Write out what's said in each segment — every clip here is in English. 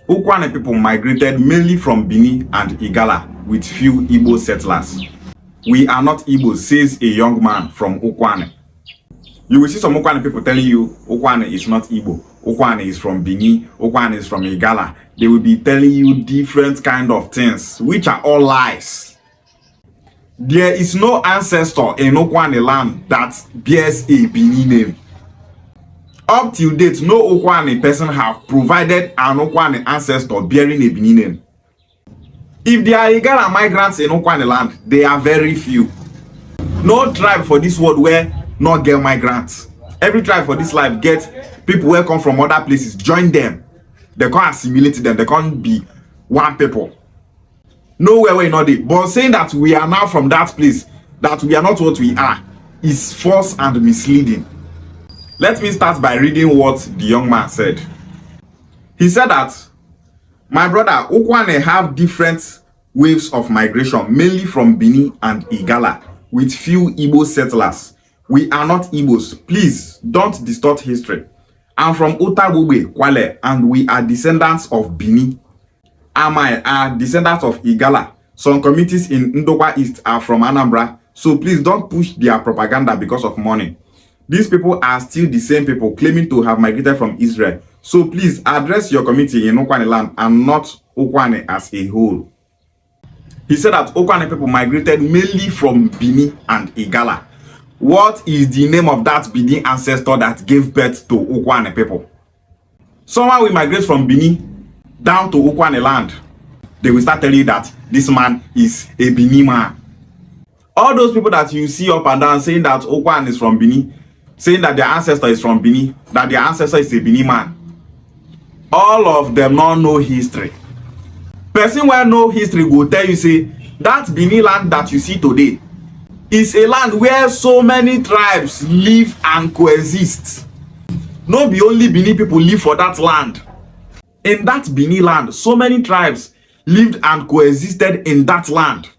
Ukwuani people migrated mainly from Bini and Igala with few Igbo settlers. We are not Igbo, says a young man from Ukwuani. You will see some Ukwuani people telling you Ukwuani is not Igbo, Ukwuani is from Bini, Ukwuani is from Egala. They will be telling you different kind of things, which are all lies. There is no ancestor in Ukwuani land that bears a Bini name. Up till date, no Ukwuani person have provided an Ukwuani ancestor bearing a Bini name. If there are Igala migrants in Ukwuani land, they are very few. No tribe for this world where not get migrants. Every tribe for this life get people who come from other places, join them. They can't assimilate them, they can't be one people. Nowhere where not they. But saying that we are now from that place, that we are not what we are, is false and misleading. Let me start by reading what the young man said. He said that, my brother, Ukwuani have different waves of migration, mainly from Bini and Igala, with few Igbo settlers. We are not Igbos. Please don't distort history. I'm from Utaba, Kwale, and we are descendants of Bini. Amai are descendants of Igala. Some communities in Ndokwa East are from Anambra, so please don't push their propaganda because of money. These people are still the same people claiming to have migrated from Israel. So please address your community in Ukwuani land and not Ukwuani as a whole. He said that Ukwuani people migrated mainly from Bini and Igala. What is the name of that Bini ancestor that gave birth to Ukwuani people? Someone will migrate from Bini down to Ukwuani land. They will start telling you that this man is a Bini man. All those people that you see up and down saying that Ukuan is from Bini, saying that their ancestor is from Bini, that their ancestor is a Bini man, all of them don't know history. Person who know history will tell you, say, that Bini land that you see today is a land where so many tribes live and coexist. No be only Bini people live for that land. In that Bini land, so many tribes lived and coexisted in that land.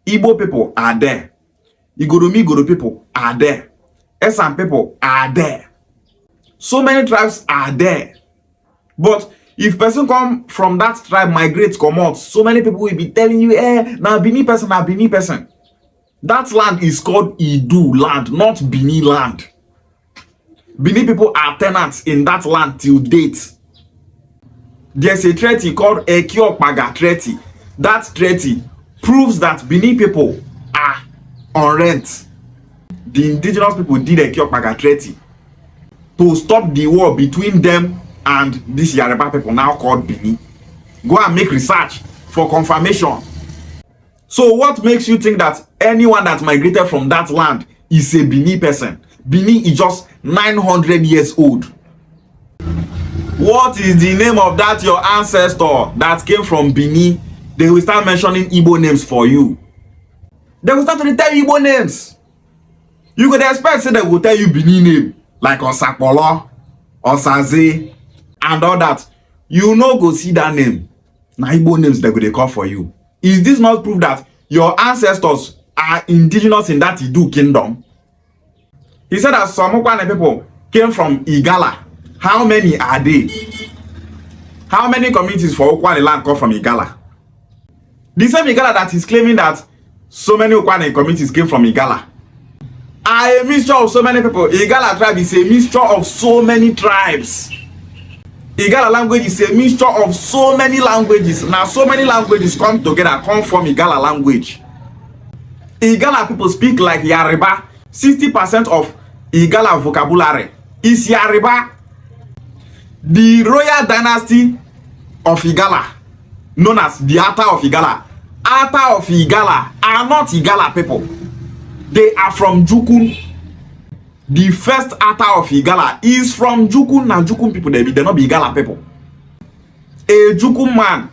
Igbo people are there. Igoro people are there. Esan people are there. So many tribes are there. But if person come from that tribe, migrate, come out, so many people will be telling you, now Bini person, now Bini person. That land is called Idu land, not Bini land. Bini people are tenants in that land till date. There's a treaty called Ekiokpaga Treaty. That treaty proves that Bini people are on rent. The indigenous people did Ekiokpaga Treaty to stop the war between them and these Yoruba people now called Bini. Go and make research for confirmation. So what makes you think that anyone that migrated from that land is a Bini person? Bini is just 900 years old. What is the name of that your ancestor that came from Bini? They will start mentioning Igbo names for you. They will start to tell you Igbo names. You could expect say they will tell you Bini name, like Osapolo, Osaze, and all that. You no go see that name. Now Igbo names they will call for you. Is this not proof that your ancestors are indigenous in that Idu kingdom? He said that some Ukuan people came from Igala. How many are they? How many communities for Ukuan land come from Igala? The same Igala that is claiming that so many Ukuan communities came from Igala are a mixture of so many people. Igala tribe is a mixture of so many tribes. Igala language is a mixture of so many languages. Now so many languages come together, come from Igala language. Igala people speak like Yoruba. 60% of Igala vocabulary is Yoruba. The royal dynasty of Igala, known as the Ata of Igala, are not Igala people. They are from Jukun. The first Ata of Igala is from Jukun. Now Jukun people, they not be Igala people. A Jukun man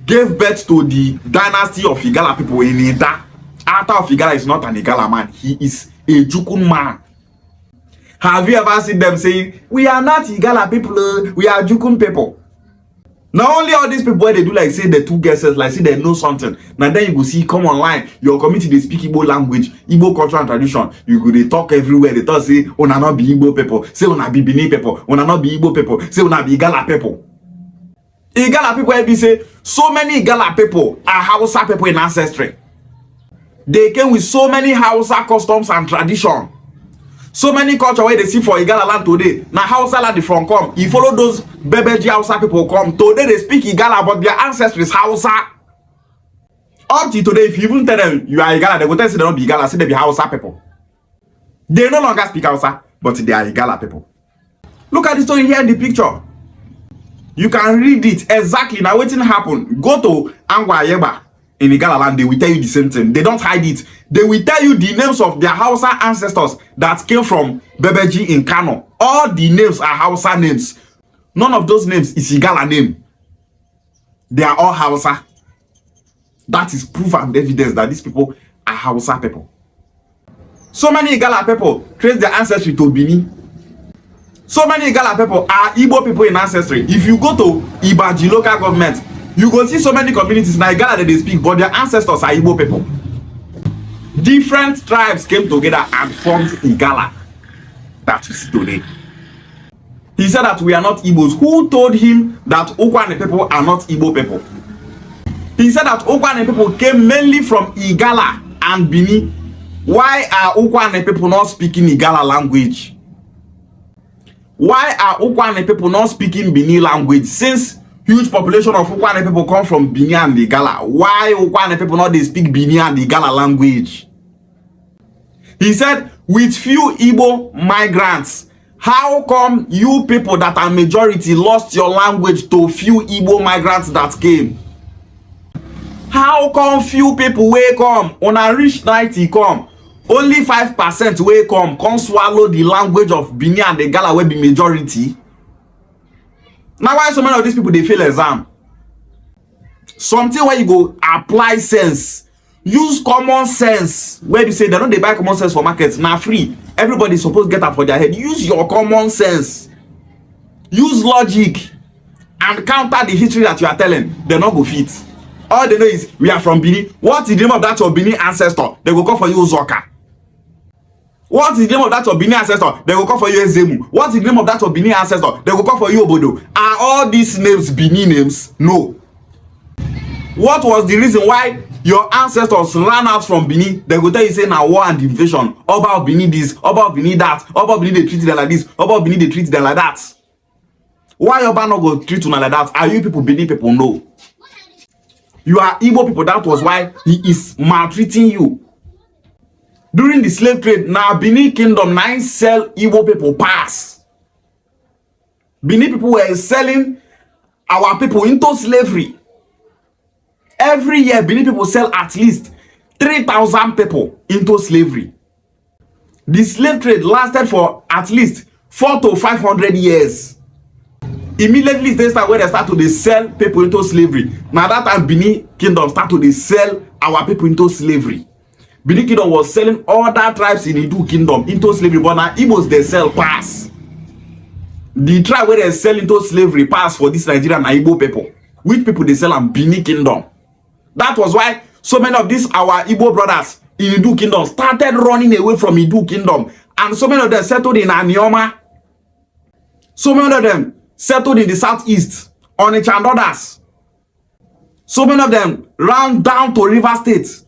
gave birth to the dynasty of Igala people in Ida. Ata of Igala is not an Igala man. He is a Jukun man. Have you ever seen them saying, we are not Igala people, we are Jukun people? Not only all these people, where they do like say the two guesses, like say they know something. Now then you go see, come online, your community, they speak Igbo language, Igbo culture and tradition. You go, they talk everywhere, they talk, say, una not be Igbo people, say una be Bini people, una not be Igbo people, say una be Igala people. Igala people will be say, so many Igala people are Hausa people in ancestry. They came with so many Hausa customs and tradition. So many culture where they see for Igala land today. Now Hausa land from come. You follow those Bebeji Hausa people come. Today they speak Igala, but their ancestry is Hausa. Up to today, if you even tell them you are Igala, they will tell you they don't be Igala, say they be Hausa people. They no longer speak Hausa, but they are Igala people. Look at the story here in the picture. You can read it exactly. Now waiting happen. Go to Angwa Yeba in Igala land, they will tell you the same thing. They don't hide it. They will tell you the names of their Hausa ancestors that came from Bebeji in Kano. All the names are Hausa names. None of those names is Igala name. They are all Hausa. That is proof and evidence that these people are Hausa people. So many Igala people trace their ancestry to Bini. So many Igala people are Igbo people in ancestry. If you go to Ibaji local government, you go see so many communities in Igala that they speak, but their ancestors are Igbo people. Different tribes came together and formed Igala that we see today. He said that we are not Igbos. Who told him that Ukwuani people are not Igbo people? He said that Ukwuani people came mainly from Igala and Bini. Why are Ukwuani people not speaking Igala language? Why are Ukwuani people not speaking Bini language? Since huge population of Ukwuani people come from Bini and Igala, why Ukwuani people not they speak Bini and Igala language? He said, with few Igbo migrants, how come you people that are majority lost your language to few Igbo migrants that came? How come few people will come on a rich 90 come? Only 5% will come swallow the language of Bini and Egala will be majority. Now why so many of these people they fail exam? Something where you go apply sense. Use common sense. Where you say they don't they buy common sense for markets. Now free. Everybody is supposed to get up for their head. Use your common sense. Use logic. And counter the history that you are telling. They not go fit. All they know is we are from Bini. What is the name of that your Bini ancestor? They will call for you Zoka. What is the name of that your Bini ancestor? They will call for you Ezemu. What is the name of that your Bini ancestor? They will call for you Obodo. Are all these names Bini names? No. What was the reason why your ancestors ran out from Bini? They will tell you say now war and invasion. About Bini this, about Bini that, about Bini they treat them like this, about Bini they treat them like that. Why your band not go treat you like that? Are you people Bini people? No. You are Igbo people. That was why he is maltreating you. During the slave trade, now Bini kingdom 9 sell Igbo people pass. Bini people were selling our people into slavery. Every year, Bini people sell at least 3,000 people into slavery. The slave trade lasted for at least 400 to 500 years. Immediately they start where they start to sell people into slavery. Now that time Bini kingdom start to sell our people into slavery. Bini kingdom was selling other tribes in Idu kingdom into slavery, but now Igbos they sell pass. The tribe where they sell into slavery pass for this Nigerian Igbo people. Which people they sell and Bini kingdom. That was why so many of these our Igbo brothers in Idu kingdom started running away from Idu kingdom, and so many of them settled in Anioma. So many of them settled in the southeast, Onitsha and others. So many of them ran down to River State.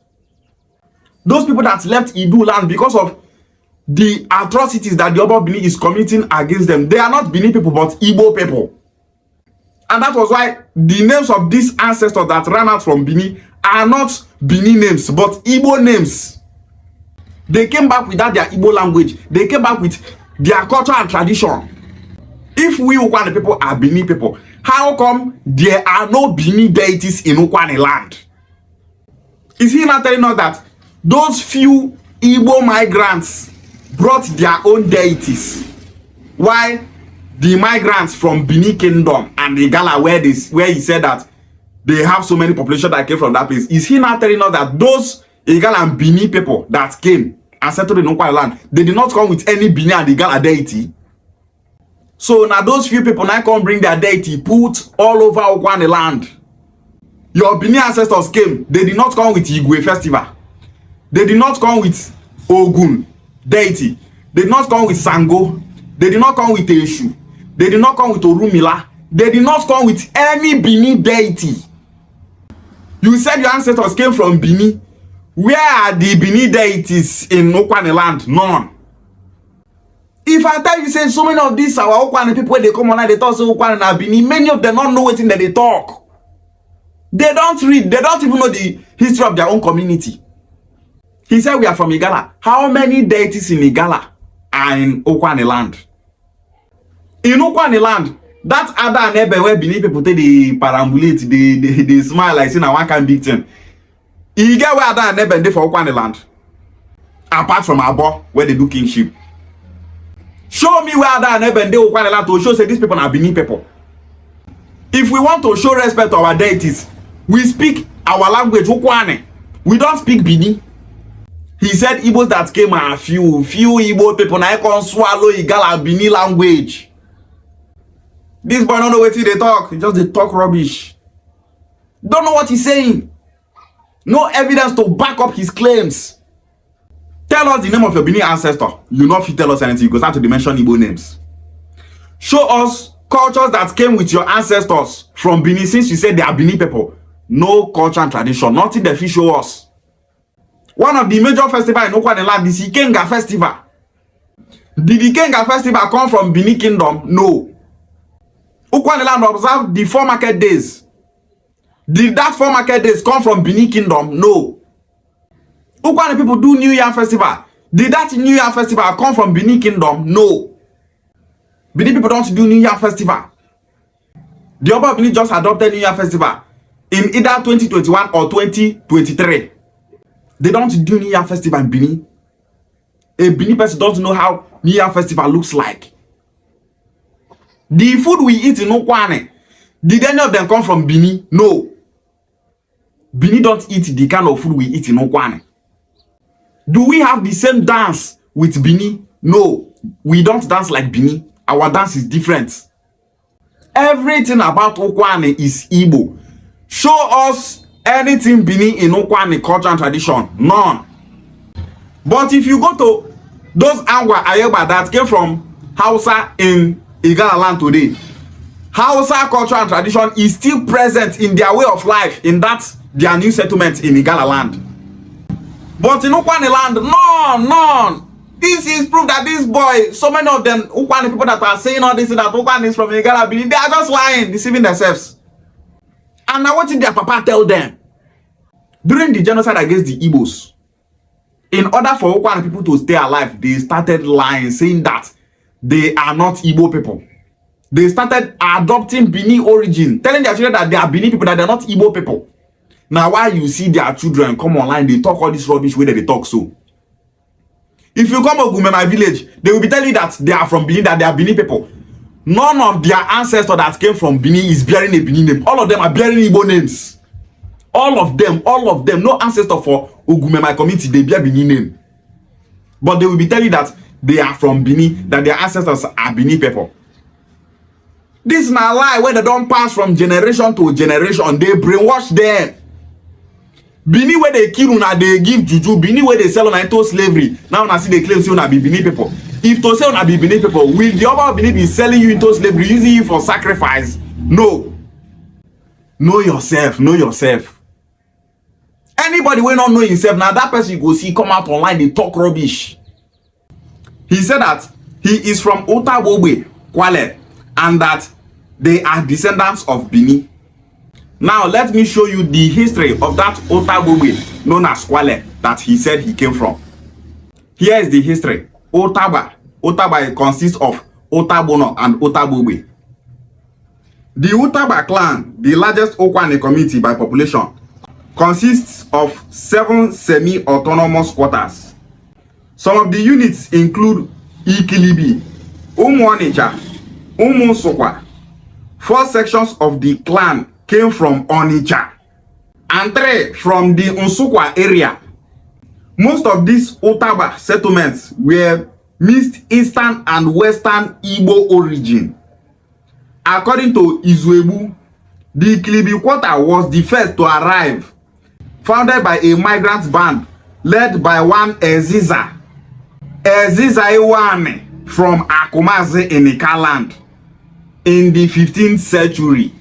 Those people that left Idu land because of the atrocities that the Oba Bini is committing against them, they are not Bini people but Igbo people. And that was why the names of these ancestors that ran out from Bini are not Bini names but Igbo names. They came back without their Igbo language. They came back with their culture and tradition. If we Ukwuani people are Bini people, how come there are no Bini deities in Ukwuani land? Is he not telling us that those few Igbo migrants brought their own deities, while the migrants from Bini kingdom and Egala where he said that they have so many population that came from that place, is he not telling us that those Egala and Bini people that came and settled in Ukwuani land, they did not come with any Bini and Egala deity? So now those few people now come bring their deity, put all over Ukwuani land. Your Bini ancestors came, they did not come with Igwe festival. They did not come with Ogun deity. They did not come with Sango. They did not come with Eshu. They did not come with Orumila. They did not come with any Bini deity. You said your ancestors came from Bini. Where are the Bini deities in Ukwuani land? None. If I tell you, say so many of these our Ukwuani people, when they come online, they talk so Ukwuani and Bini, many of them don't know what that they talk. They don't read. They don't even know the history of their own community. He said we are from Igala. How many deities in Igala are in Ukwuani land? In Ukwuani land, that other neighbor where Bini people take the perambulate, they smile like saying one kind big thing. You get where other neighbor they for Ukwuani land? Apart from Abia, where they do kingship. Show me where other neighbor they Ukwuani land to show say these people are Bini people. If we want to show respect to our deities, we speak our language Ukwuani. We don't speak Bini. He said Igbos that came are few Igbo people now can swallow Igala Bini language. This boy don't know what they talk. He just they talk rubbish. Don't know what he's saying. No evidence to back up his claims. Tell us the name of your Bini ancestor. You know if you tell us anything, you go start to mention Igbo names. Show us cultures that came with your ancestors from Bini, since you said they are Bini people. No culture and tradition. Nothing that you show us. One of the major festivals in Ukwuani land is Ikenga festival. Did the Ikenga festival come from Bini kingdom? No. Ukwuani land observed the 4 market days. Did that 4 market days come from Bini kingdom? No. Ukwuani people do New Year festival. Did that New Year festival come from Bini kingdom? No. Bini people don't do New Year festival. The Oba Bini just adopted New Year festival in either 2021 or 2023. They don't do New Year festival in Bini. A Bini person doesn't know how New Year festival looks like. The food we eat in Ukwuani, did any of them come from Bini? No. Bini don't eat the kind of food we eat in Ukwuani. Do we have the same dance with Bini? No. We don't dance like Bini. Our dance is different. Everything about Ukwuani is Igbo. Show us anything Bini in Ukwuani culture and tradition. None. But if you go to those Angwa Ayeba that came from Hausa in Igala land today, Hausa culture and tradition is still present in their way of life in that their new settlement in Igala land. But in Ukwuani land, none. This is proof that this boy, so many of them Ukwuani people that are saying all this, that Ukwuani is from Igala, they are just lying, deceiving themselves. And now what did their papa tell them? During the genocide against the Igbos, in order for Ukwuani people to stay alive, they started lying, saying that they are not Igbo people. They started adopting Bini origin, telling their children that they are Bini people, that they are not Igbo people. Now, why you see their children come online, they talk all this rubbish where they talk so. If you come to Gumema village, they will be telling you that they are from Bini, that they are Bini people. None of their ancestors that came from Bini is bearing a Bini name. All of them are bearing Igbo names. All of them. No ancestor for Ogumema community, they bear Bini name. But they will be telling you that they are from Bini, that their ancestors are Bini people. This is not a lie where they don't pass from generation to generation. They brainwash them. Bini where they kill una, they give juju. Bini where they sell una into slavery. Now I see they claim say una be Bini people. If to say una be Bini people, will the other Bini be selling you into slavery, using you for sacrifice? No. Know yourself. Know yourself. Anybody will not know himself, now that person you go see come out online, they talk rubbish. He said that he is from Utaba, Kwale, and that they are descendants of Bini. Now let me show you the history of that Utaba known as Kwale that he said he came from. Here is the history. Utaba consists of Utabono and Utaba. The Utaba clan, the largest Ukwuani community by population, consists of 7 semi-autonomous quarters. Some of the units include Ikilibi, Onitsha, Nsukka. 4 sections of the clan came from Onitsha, and 3 from the Nsukka area. Most of these Utaba settlements were mixed Eastern and Western Igbo origin. According to Izuebu, the Ikilibi quarter was the first to arrive, founded by a migrant band led by one Eziza Iwane from Akumazi in Ikaland. in the 15th century.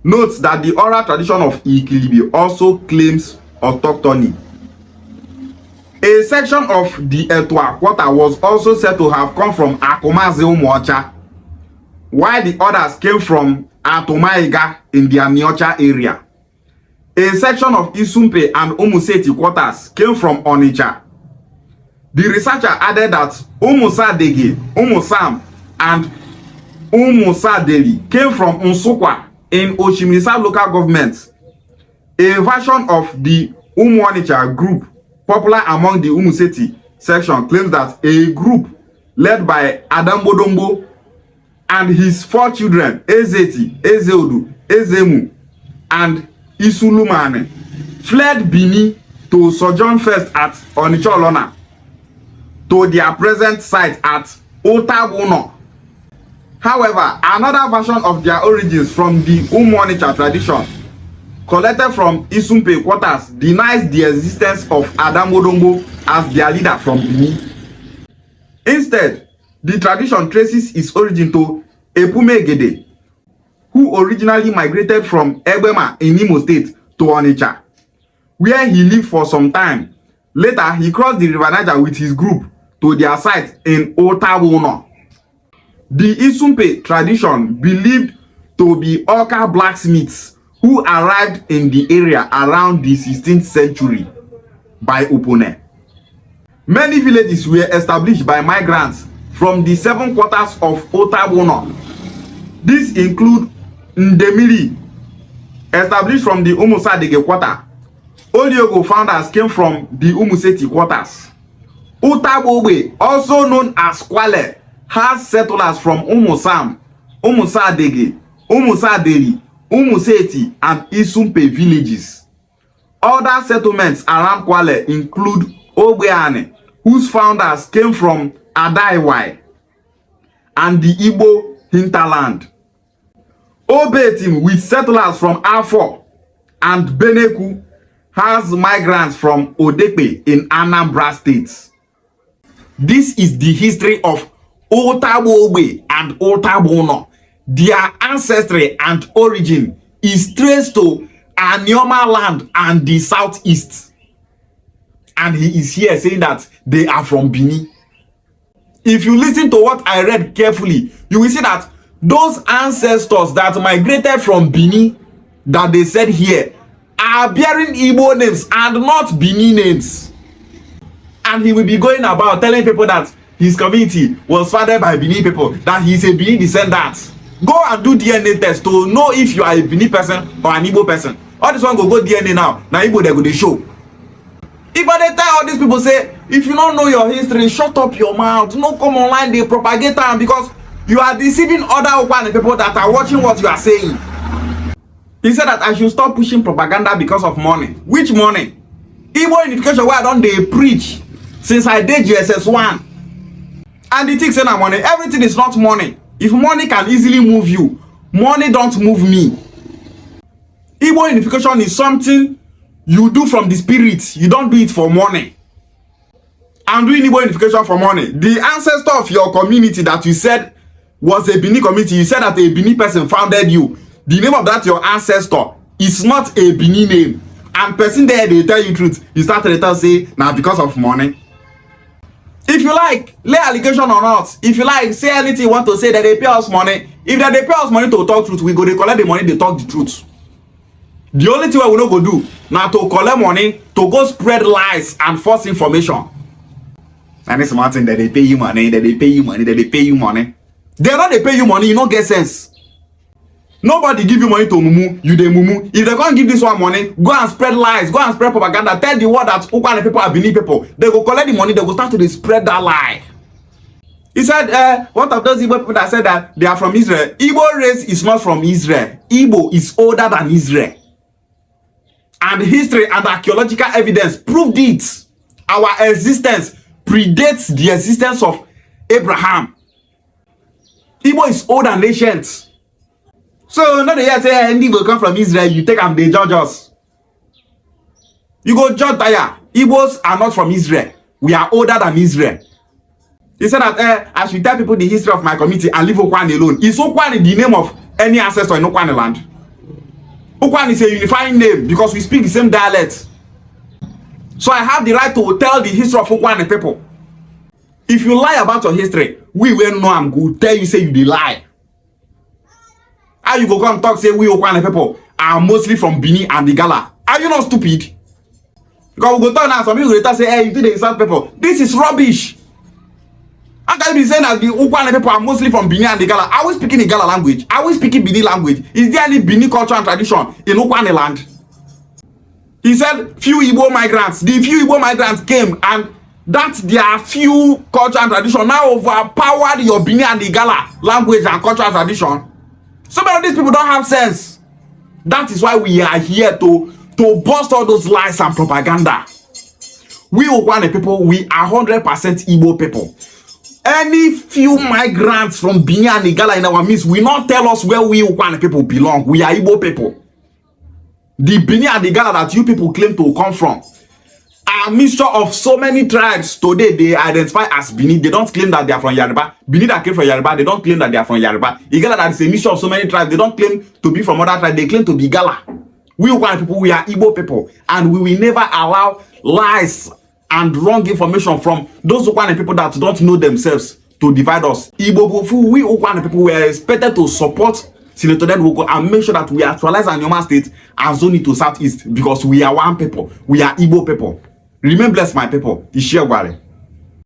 Note that the oral tradition of Ikilibi also claims autochthony. A section of the Etwa quarter was also said to have come from Akumazi Umuocha, while the others came from Atomaiga in the Aniocha area. A section of Isumpe and Umuseti quarters came from Onitsha. The researcher added that Umusadege, Umusam, and Umusadeli came from Nsukwa in Oshimisa local government. A version of the Umuanicha group, popular among the Umuseti section, claims that a group led by Adambodombo and his 4 children, Ezeti, Ezeodu, Ezemu, and Isulumane, fled Bini to sojourn first at Onitsha to their present site at Utaba. However, another version of their origins from the Umuanicha tradition, collected from Isumpe quarters, denies the existence of Adambodombo as their leader from Bini. Instead, the tradition traces its origin to Epumegede, who originally migrated from Egbema in Imo State to Onitsha, where he lived for some time. Later, he crossed the River Niger with his group to their site in Utaba. The Isumpe tradition believed to be Oka blacksmiths who arrived in the area around the 16th century by Upone. Many villages were established by migrants from the 7 quarters of Utaba. These include Ndemiri, established from the Umusadege quarter. Oliogo founders came from the Umuseti quarters. Utabobe, also known as Kwale, has settlers from Umusam, Umusadege, Umusadeli, Umuseti, and Isumpe villages. Other settlements around Kwale include Ukwuani, whose founders came from Adaiwai and the Igbo hinterland. Obetim, with settlers from Afo and Beneku, has migrants from Odepe in Anambra State. This is the history of Utabobe and Utabono. Their ancestry and origin is traced to Anioma land and the southeast. And he is here saying that they are from Bini. If you listen to what I read carefully, you will see that those ancestors that migrated from Bini that they said here are bearing Igbo names and not Bini names. And he will be going about telling people that his community was founded by Bini people, that he is a Bini descendant. Go and do DNA test to know if you are a Bini person or an Igbo person. All this one go DNA now. Now Igbo they go they show. If I tell all these people say, if you don't know your history, shut up your mouth. No come online, they propagate them, because you are deceiving other Ukwuani people that are watching what you are saying. He said that I should stop pushing propaganda because of money. Which money? Igbo unification where I don't they preach since I did GSS1. And the thing saying that money, everything is not money. If money can easily move you, money don't move me. Igbo unification is something you do from the spirit. You don't do it for money. I'm doing Igbo unification for money. The ancestor of your community that you said was a Bini community, you said that a Bini person founded you. The name of that your ancestor is not a Bini name. And person there, they tell you truth. You start to tell say, now because of money. If you like, lay allegation or not. If you like, say anything you want to say that they pay us money. If they pay us money to talk truth, we go they collect the money, they talk the truth. The only thing we no go do now to collect money to go spread lies and false information. And it's one thing that they pay you money, that they pay you money, that they pay you money. They don't they pay you money, you don't get sense. Nobody give you money to mumu, you dey mumu. If they can't give this one money, go and spread lies, go and spread propaganda. Tell the world that Ukuan people are Bini people. They go collect the money, they go start to spread that lie. He said, what of those Igbo people that said that they are from Israel? Igbo race is not from Israel. Igbo is older than Israel. And history and archaeological evidence proved it. Our existence predates the existence of Abraham. Igbo is old and ancient. So not the year say any will come from Israel, you take them, they judge us. You go judge Taya. Igbos are not from Israel. We are older than Israel. He said that I should tell people the history of my community and leave Ukwuani alone. Is Ukwuani the name of any ancestor in Ukwuani land? Ukuan is a unifying name because we speak the same dialect. So I have the right to tell the history of Ukwuani people. If you lie about your history, we will know I'm good. Tell you say you dey lie. How you go come talk say we Ukwuani people are mostly from Bini and Igala? Are you not stupid? Because we go talk now, some people will say, hey, you do the insult people. This is rubbish. How can you be saying that the Ukwuani people are mostly from Bini and Igala? Are we speaking Igala language? Are we speaking Bini language? Is there any Bini culture and tradition in Ukwuani land? He said few Igbo migrants. The few Igbo migrants came and that their few culture and tradition now overpowered your Bini and Igala language and culture and tradition. Some of these people don't have sense. That is why we are here to bust all those lies and propaganda. We Ukwuani people, we are 100% Igbo people. Any few migrants from Bini and Igala in our midst will not tell us where we Ukwuani people belong. We are Igbo people. The Bini and Igala that you people claim to come from are a mixture of so many tribes. Today they identify as Bini. They don't claim that they are from Yoruba. Bini that came from Yoruba, they don't claim that they are from Yoruba. Igala that is a mixture of so many tribes. They don't claim to be from other tribes. They claim to be Igala. We Ukwuani people, we are Igbo people, and we will never allow lies and wrong information from those Ukwuani people that don't know themselves to divide us. Igbo people, we Ukwuani people were expected to support Senator Debunking and make sure that we actualize Anioma state and zone it to southeast because we are one people. We are Igbo people. Remain blessed, my people. Ishia Gwale.